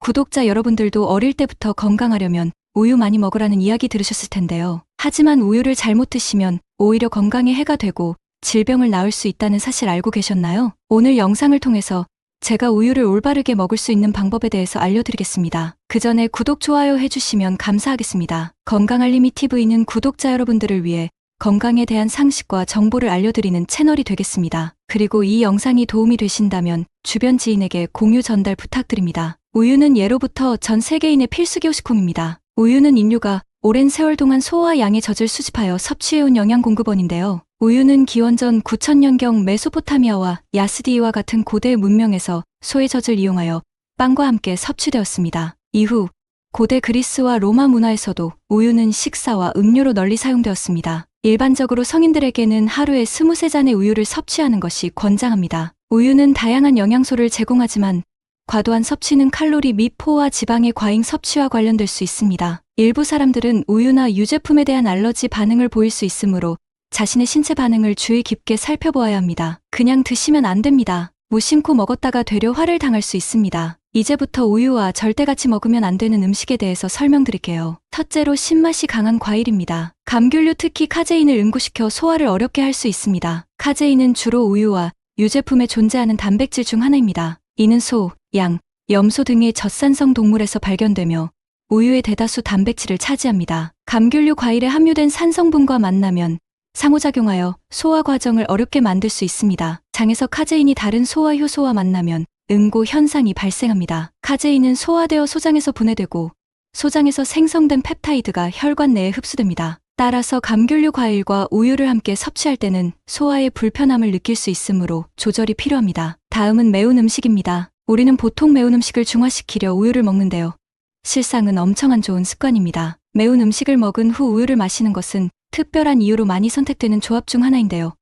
구독자 여러분들도 어릴 때부터 건강하려면 우유 많이 먹으라는 이야기 들으셨을 텐데요. 하지만 우유를 잘못 드시면 오히려 건강에 해가 되고 질병을 낳을 수 있다는 사실 알고 계셨나요? 오늘 영상을 통해서 제가 우유를 올바르게 먹을 수 있는 방법에 대해서 알려드리겠습니다. 그 전에 구독, 좋아요 해주시면 감사하겠습니다. 건강알림이TV는 구독자 여러분들을 위해 건강에 대한 상식과 정보를 알려드리는 채널이 되겠습니다. 그리고 이 영상이 도움이 되신다면 주변 지인에게 공유 전달 부탁드립니다. 우유는 예로부터 전 세계인의 필수 교식품입니다. 우유는 인류가 오랜 세월 동안 소와 양의 젖을 수집하여 섭취해온 영양 공급원인데요. 우유는 기원전 9000년경 메소포타미아와 야스디와 같은 고대 문명에서 소의 젖을 이용하여 빵과 함께 섭취되었습니다. 이후 고대 그리스와 로마 문화에서도 우유는 식사와 음료로 널리 사용되었습니다. 일반적으로 성인들에게는 하루에 23잔의 우유를 섭취하는 것이 권장합니다. 우유는 다양한 영양소를 제공하지만 과도한 섭취는 칼로리 및 포화 지방의 과잉 섭취와 관련될 수 있습니다. 일부 사람들은 우유나 유제품에 대한 알러지 반응을 보일 수 있으므로 자신의 신체 반응을 주의 깊게 살펴보아야 합니다. 그냥 드시면 안 됩니다. 무심코 먹었다가 되려 화를 당할 수 있습니다. 이제부터 우유와 절대 같이 먹으면 안 되는 음식에 대해서 설명드릴게요. 첫째로 신맛이 강한 과일입니다. 감귤류, 특히 카제인을 응고시켜 소화를 어렵게 할 수 있습니다. 카제인은 주로 우유와 유제품에 존재하는 단백질 중 하나입니다. 이는 소, 양, 염소 등의 젖산성 동물에서 발견되며 우유의 대다수 단백질을 차지합니다. 감귤류 과일에 함유된 산성분과 만나면 상호작용하여 소화 과정을 어렵게 만들 수 있습니다. 장에서 카제인이 다른 소화 효소와 만나면 응고 현상이 발생합니다. 카제인은 소화되어 소장에서 분해되고 소장에서 생성된 펩타이드가 혈관 내에 흡수됩니다. 따라서 감귤류 과일과 우유를 함께 섭취할 때는 소화에 불편함을 느낄 수 있으므로 조절이 필요합니다. 다음은 매운 음식입니다. 우리는 보통 매운 음식을 중화시키려 우유를 먹는데요. 실상은 엄청 안 좋은 습관입니다. 매운 음식을 먹은 후 우유를 마시는 것은 특별한 이유로 많이 선택되는 조합 중 하나인데요.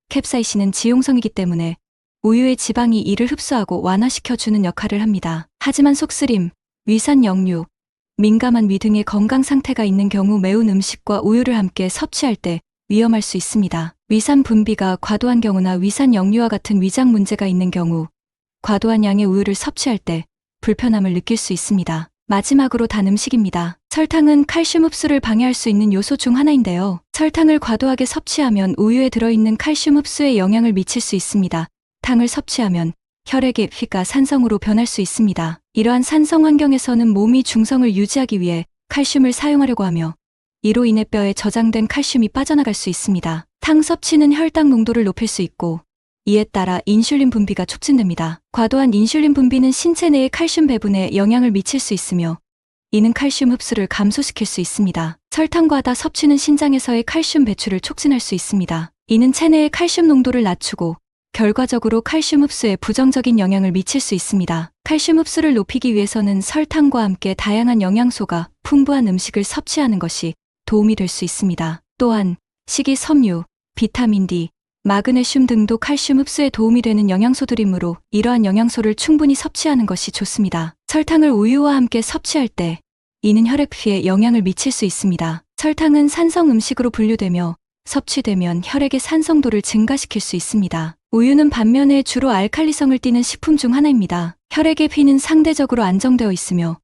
캡사이신은 지용성이기 때문에 우유의 지방이 이를 흡수하고 완화시켜주는 역할을 합니다. 하지만 속쓰림, 위산 역류, 민감한 위 등의 건강 상태가 있는 경우 매운 음식과 우유를 함께 섭취할 때 위험할 수 있습니다. 위산 분비가 과도한 경우나 위산 역류와 같은 위장 문제가 있는 경우 과도한 양의 우유를 섭취할 때 불편함을 느낄 수 있습니다. 마지막으로 단 음식입니다. 설탕은 칼슘 흡수를 방해할 수 있는 요소 중 하나인데요. 설탕을 과도하게 섭취하면 우유에 들어있는 칼슘 흡수에 영향을 미칠 수 있습니다. 당을 섭취하면 혈액의 피가 산성으로 변할 수 있습니다. 이러한 산성 환경에서는 몸이 중성을 유지하기 위해 칼슘을 사용하려고 하며 이로 인해 뼈에 저장된 칼슘이 빠져나갈 수 있습니다. 탕 섭취는 혈당 농도를 높일 수 있고 이에 따라 인슐린 분비가 촉진됩니다. 과도한 인슐린 분비는 신체 내의 칼슘 배분에 영향을 미칠 수 있으며 이는 칼슘 흡수를 감소시킬 수 있습니다. 설탕 과다 섭취는 신장에서의 칼슘 배출을 촉진할 수 있습니다. 이는 체내의 칼슘 농도를 낮추고 결과적으로 칼슘 흡수에 부정적인 영향을 미칠 수 있습니다. 칼슘 흡수를 높이기 위해서는 설탕과 함께 다양한 영양소가 풍부한 음식을 섭취하는 것이 도움이 될 수 있습니다. 또한 식이섬유, 비타민 D, 마그네슘 등도 칼슘 흡수에 도움이 되는 영양소들이므로 이러한 영양소를 충분히 섭취하는 것이 좋습니다. 설탕을 우유와 함께 섭취할 때 이는 혈액 피에 영향을 미칠 수 있습니다. 설탕은 산성 음식으로 분류되며 섭취되면 혈액의 산성도를 증가시킬 수 있습니다. 우유는 반면에 주로 알칼리성을 띠는 식품 중 하나입니다. 혈액의 피는 상대적으로 안정되어 있으며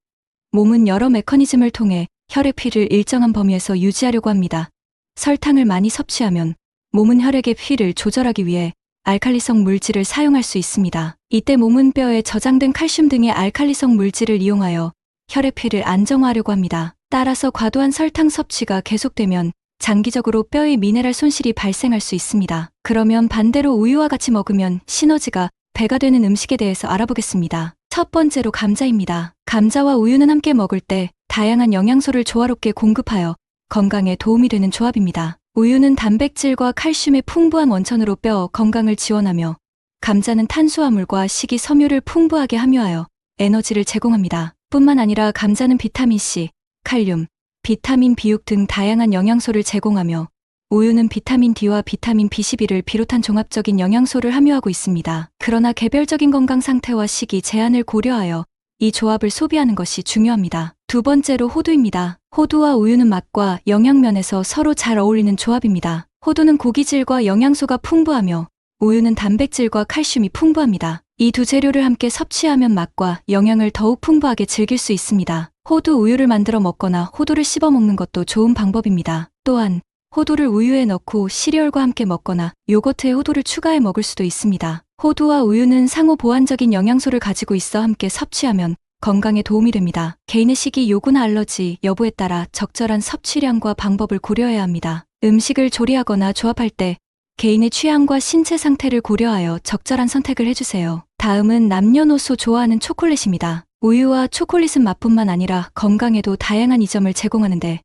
몸은 여러 메커니즘을 통해 혈액 피를 일정한 범위에서 유지하려고 합니다. 설탕을 많이 섭취하면 몸은 혈액의 피를 조절하기 위해 알칼리성 물질을 사용할 수 있습니다. 이때 몸은 뼈에 저장된 칼슘 등의 알칼리성 물질을 이용하여 혈액 피를 안정화하려고 합니다. 따라서 과도한 설탕 섭취가 계속되면 장기적으로 뼈의 미네랄 손실이 발생할 수 있습니다. 그러면 반대로 우유와 같이 먹으면 시너지가 배가 되는 음식에 대해서 알아보겠습니다. 첫 번째로 감자입니다. 감자와 우유는 함께 먹을 때 다양한 영양소를 조화롭게 공급하여 건강에 도움이 되는 조합입니다. 우유는 단백질과 칼슘의 풍부한 원천으로 뼈 건강을 지원하며 감자는 탄수화물과 식이섬유를 풍부하게 함유하여 에너지를 제공합니다. 뿐만 아니라 감자는 비타민C, 칼륨, 비타민 B6 등 다양한 영양소를 제공하며 우유는 비타민 D와 비타민 B12를 비롯한 종합적인 영양소를 함유하고 있습니다. 그러나 개별적인 건강 상태와 시기 제한을 고려하여 이 조합을 소비하는 것이 중요합니다. 두 번째로 호두입니다. 호두와 우유는 맛과 영양면에서 서로 잘 어울리는 조합입니다. 호두는 고기질과 영양소가 풍부하며 우유는 단백질과 칼슘이 풍부합니다. 이 두 재료를 함께 섭취하면 맛과 영양을 더욱 풍부하게 즐길 수 있습니다. 호두 우유를 만들어 먹거나 호두를 씹어 먹는 것도 좋은 방법입니다. 또한 호두를 우유에 넣고 시리얼과 함께 먹거나 요거트에 호두를 추가해 먹을 수도 있습니다. 호두와 우유는 상호 보완적인 영양소를 가지고 있어 함께 섭취하면 건강에 도움이 됩니다. 개인의 식이 요구나 알러지 여부에 따라 적절한 섭취량과 방법을 고려해야 합니다. 음식을 조리하거나 조합할 때 개인의 취향과 신체 상태를 고려하여 적절한 선택을 해주세요. 다음은 남녀노소 좋아하는 초콜릿입니다. 우유와 초콜릿은 맛뿐만 아니라 건강에도 다양한 이점을 제공하는데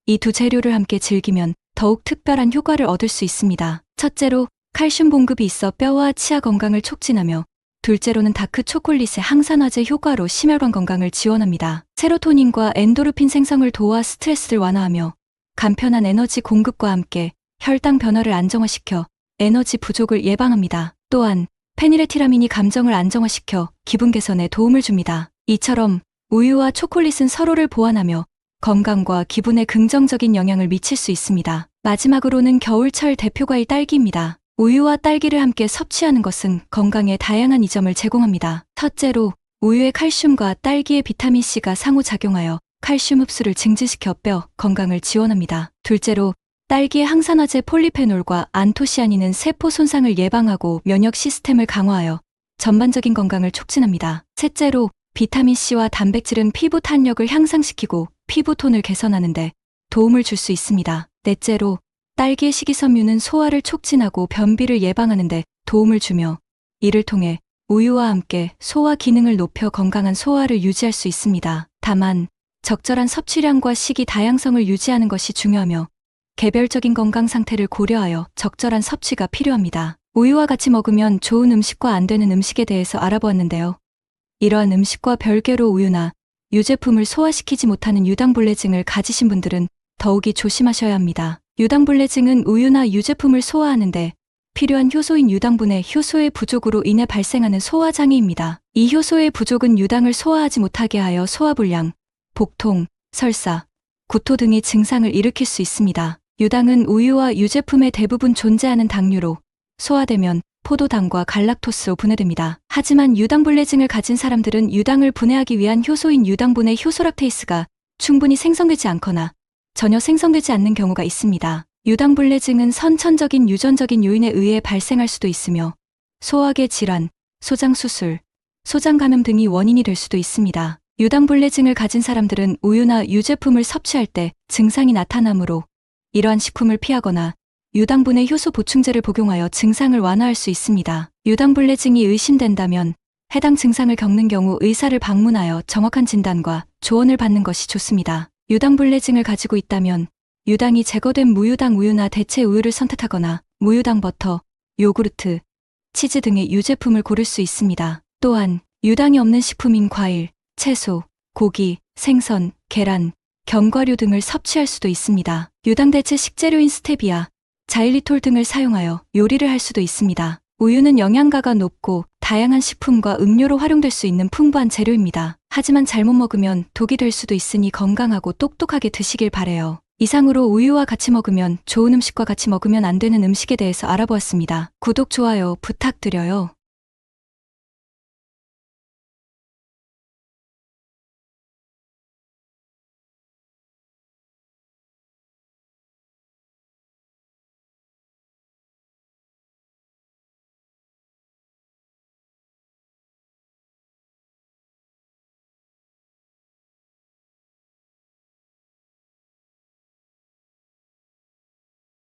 이 두 재료를 함께 즐기면 더욱 특별한 효과를 얻을 수 있습니다. 첫째로 칼슘 공급이 있어 뼈와 치아 건강을 촉진하며 둘째로는 다크 초콜릿의 항산화제 효과로 심혈관 건강을 지원합니다. 세로토닌과 엔도르핀 생성을 도와 스트레스를 완화하며 간편한 에너지 공급과 함께 혈당 변화를 안정화시켜 에너지 부족을 예방합니다. 또한 페니레티라민이 감정을 안정화시켜 기분 개선에 도움을 줍니다. 이처럼 우유와 초콜릿은 서로를 보완하며 건강과 기분에 긍정적인 영향을 미칠 수 있습니다. 마지막으로는 겨울철 대표과일 딸기입니다. 우유와 딸기를 함께 섭취하는 것은 건강에 다양한 이점을 제공합니다. 첫째로 우유의 칼슘과 딸기의 비타민C가 상호작용하여 칼슘 흡수를 증진시켜 뼈 건강을 지원합니다. 둘째로 딸기의 항산화제 폴리페놀과 안토시아닌은 세포 손상을 예방하고 면역 시스템을 강화하여 전반적인 건강을 촉진합니다. 셋째로 비타민C와 단백질은 피부 탄력을 향상시키고 피부톤을 개선하는 데 도움을 줄 수 있습니다. 넷째로 딸기의 식이섬유는 소화를 촉진하고 변비를 예방하는 데 도움을 주며 이를 통해 우유와 함께 소화 기능을 높여 건강한 소화를 유지할 수 있습니다. 다만 적절한 섭취량과 식이 다양성을 유지하는 것이 중요하며 개별적인 건강 상태를 고려하여 적절한 섭취가 필요합니다. 우유와 같이 먹으면 좋은 음식과 안 되는 음식에 대해서 알아보았는데요. 이러한 음식과 별개로 우유나 유제품을 소화시키지 못하는 유당불내증을 가지신 분들은 더욱이 조심하셔야 합니다. 유당불내증은 우유나 유제품을 소화하는데 필요한 효소인 유당분의 효소의 부족으로 인해 발생하는 소화장애입니다. 이 효소의 부족은 유당을 소화하지 못하게 하여 소화불량, 복통, 설사, 구토 등의 증상을 일으킬 수 있습니다. 유당은 우유와 유제품에 대부분 존재하는 당류로 소화되면 포도당과 갈락토스로 분해됩니다. 하지만 유당불내증을 가진 사람들은 유당을 분해하기 위한 효소인 유당분의 효소락테이스가 충분히 생성되지 않거나 전혀 생성되지 않는 경우가 있습니다. 유당불내증은 선천적인 유전적인 요인에 의해 발생할 수도 있으며 소화계 질환, 소장수술, 소장감염 등이 원인이 될 수도 있습니다. 유당불내증을 가진 사람들은 우유나 유제품을 섭취할 때 증상이 나타나므로 이러한 식품을 피하거나 유당분의 효소 보충제를 복용하여 증상을 완화할 수 있습니다. 유당불내증이 의심된다면 해당 증상을 겪는 경우 의사를 방문하여 정확한 진단과 조언을 받는 것이 좋습니다. 유당불내증을 가지고 있다면 유당이 제거된 무유당 우유나 대체 우유를 선택하거나 무유당 버터, 요구르트, 치즈 등의 유제품을 고를 수 있습니다. 또한 유당이 없는 식품인 과일, 채소, 고기, 생선, 계란, 견과류 등을 섭취할 수도 있습니다. 유당 대체 식재료인 스테비아, 자일리톨 등을 사용하여 요리를 할 수도 있습니다. 우유는 영양가가 높고 다양한 식품과 음료로 활용될 수 있는 풍부한 재료입니다. 하지만 잘못 먹으면 독이 될 수도 있으니 건강하고 똑똑하게 드시길 바래요. 이상으로 우유와 같이 먹으면 좋은 음식과 같이 먹으면 안 되는 음식에 대해서 알아보았습니다. 구독, 좋아요 부탁드려요.